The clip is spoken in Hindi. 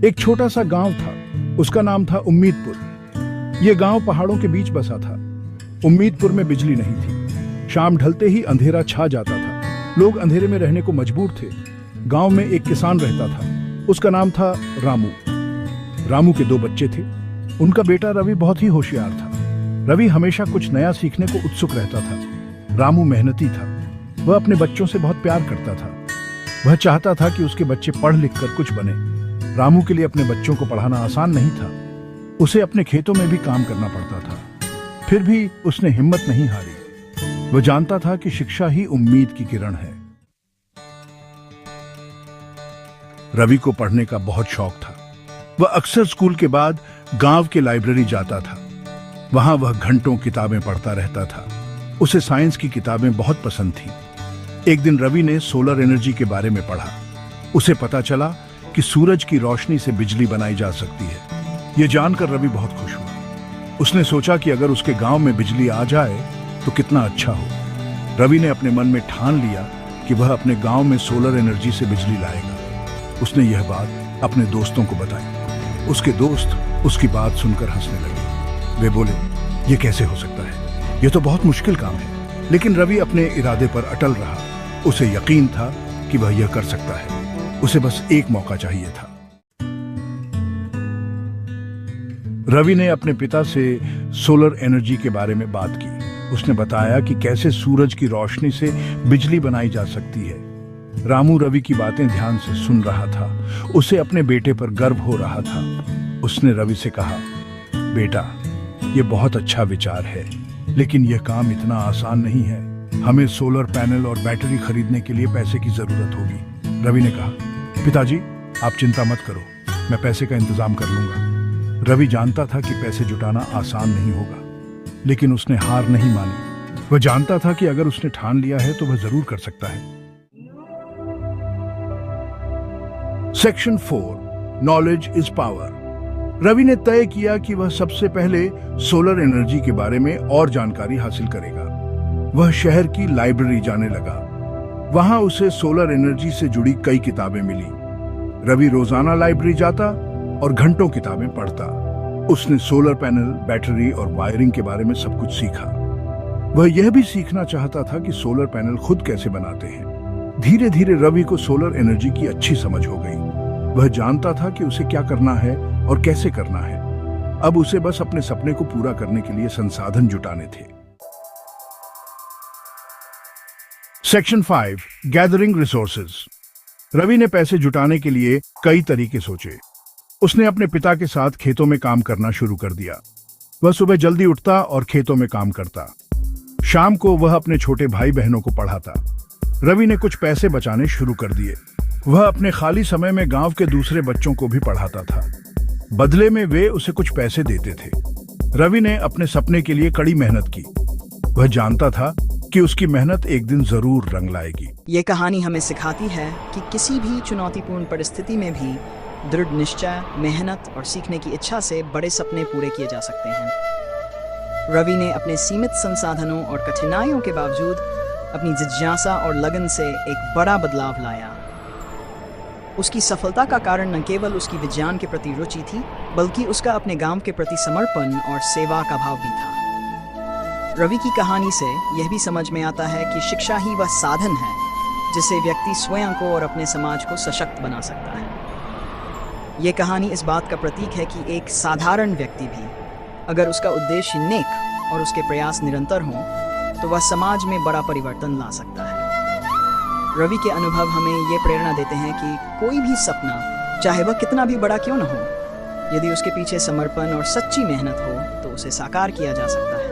एक छोटा सा गांव था, उसका नाम था उम्मीदपुर। यह गांव पहाड़ों के बीच बसा था। उम्मीदपुर में बिजली नहीं थी। शाम ढलते ही अंधेरा छा जाता था। लोग अंधेरे में रहने को मजबूर थे। गांव में एक किसान रहता था, उसका नाम था रामू। रामू के 2 बच्चे थे। उनका बेटा रवि बहुत ही होशियार था। रवि हमेशा कुछ नया सीखने को उत्सुक रहता था। रामू मेहनती था। वह अपने बच्चों से बहुत प्यार करता था। वह चाहता था कि उसके बच्चे पढ़ लिख कर कुछ बने। रामू के लिए अपने बच्चों को पढ़ाना आसान नहीं था। उसे अपने खेतों में भी काम करना पड़ता था। फिर भी उसने हिम्मत नहीं हारी। वह जानता था कि शिक्षा ही उम्मीद की किरण है। रवि को पढ़ने का बहुत शौक था। वह अक्सर स्कूल के बाद गांव के लाइब्रेरी जाता था। वहां वह घंटों किताबें पढ़ता रहता था। उसे साइंस की किताबें बहुत पसंद थी। एक दिन रवि ने सोलर एनर्जी के बारे में पढ़ा। उसे पता चला कि सूरज की रोशनी से बिजली बनाई जा सकती है। यह जानकर रवि बहुत खुश हुआ। उसने सोचा कि अगर उसके गांव में बिजली आ जाए तो कितना अच्छा हो। रवि ने अपने मन में ठान लिया कि वह अपने गांव में सोलर एनर्जी से बिजली लाएगा। उसने यह बात अपने दोस्तों को बताई। उसके दोस्त उसकी बात सुनकर हंसने लगे। वे बोले, यह कैसे हो सकता है? यह तो बहुत मुश्किल काम है। लेकिन रवि अपने इरादे पर अटल रहा। उसे यकीन था कि वह यह कर सकता है। उसे बस एक मौका चाहिए था। रवि ने अपने पिता से सोलर एनर्जी के बारे में बात की। उसने बताया कि कैसे सूरज की रोशनी से बिजली बनाई जा सकती है। रामू रवि की बातें ध्यान से सुन रहा था। उसे अपने बेटे पर गर्व हो रहा था। उसने रवि से कहा, बेटा, यह बहुत अच्छा विचार है, लेकिन यह काम इतना आसान नहीं है। हमें सोलर पैनल और बैटरी खरीदने के लिए पैसे की जरूरत होगी। रवि ने कहा, पिताजी, आप चिंता मत करो, मैं पैसे का इंतजाम कर लूंगा। रवि जानता था कि पैसे जुटाना आसान नहीं होगा, लेकिन उसने हार नहीं मानी। वह जानता था कि अगर उसने ठान लिया है तो वह जरूर कर सकता है। Section 4, knowledge is power. Ravi ने तय किया कि वह सबसे पहले सोलर एनर्जी के बारे में और जानकारी हासिल करेगा। वह शहर की लाइब्रेरी जाने लगा। वहां उसे सोलर एनर्जी से जुड़ी कई किताबें मिली। रवि रोजाना लाइब्रेरी जाता और घंटों किताबें पढ़ता। उसने सोलर पैनल, बैटरी और वायरिंग के बारे में सब कुछ सीखा। वह यह भी सीखना चाहता था कि सोलर पैनल खुद कैसे बनाते हैं। धीरे धीरे रवि को सोलर एनर्जी की अच्छी समझ हो गई। वह जानता था कि उसे क्या करना है और कैसे करना है। अब उसे बस अपने सपने को पूरा करने के लिए संसाधन जुटाने थे। Section 5, gathering resources. रवि ने पैसे जुटाने के लिए कई तरीके सोचे। उसने अपने पिता के साथ खेतों में काम करना शुरू कर दिया। वह सुबह जल्दी उठता और खेतों में काम करता। शाम को वह अपने छोटे भाई बहनों को पढ़ाता। रवि ने कुछ पैसे बचाने शुरू कर दिए। वह अपने खाली समय में गांव के दूसरे बच्चों को भी पढ़ाता था। बदले में वे उसे कुछ पैसे देते थे। रवि ने अपने सपने के लिए कड़ी मेहनत की। वह जानता था कि उसकी मेहनत एक दिन जरूर रंग लाएगी। ये कहानी हमें सिखाती है कि किसी भी चुनौतीपूर्ण परिस्थिति में भी दृढ़ निश्चय, मेहनत और सीखने की इच्छा से बड़े सपने पूरे किए जा सकते हैं। रवि ने अपने सीमित संसाधनों और कठिनाइयों के बावजूद अपनी जिज्ञासा और लगन से एक बड़ा बदलाव लाया। उसकी सफलता का कारण न केवल उसकी विज्ञान के प्रति रुचि थी, बल्कि उसका अपने गांव के प्रति समर्पण और सेवा का भाव भी था। रवि की कहानी से यह भी समझ में आता है कि शिक्षा ही वह साधन है जिससे व्यक्ति स्वयं को और अपने समाज को सशक्त बना सकता है। ये कहानी इस बात का प्रतीक है कि एक साधारण व्यक्ति भी, अगर उसका उद्देश्य नेक और उसके प्रयास निरंतर हों, तो वह समाज में बड़ा परिवर्तन ला सकता है। रवि के अनुभव हमें ये प्रेरणा देते हैं कि कोई भी सपना, चाहे वह कितना भी बड़ा क्यों न हो, यदि उसके पीछे समर्पण और सच्ची मेहनत हो तो उसे साकार किया जा सकता है।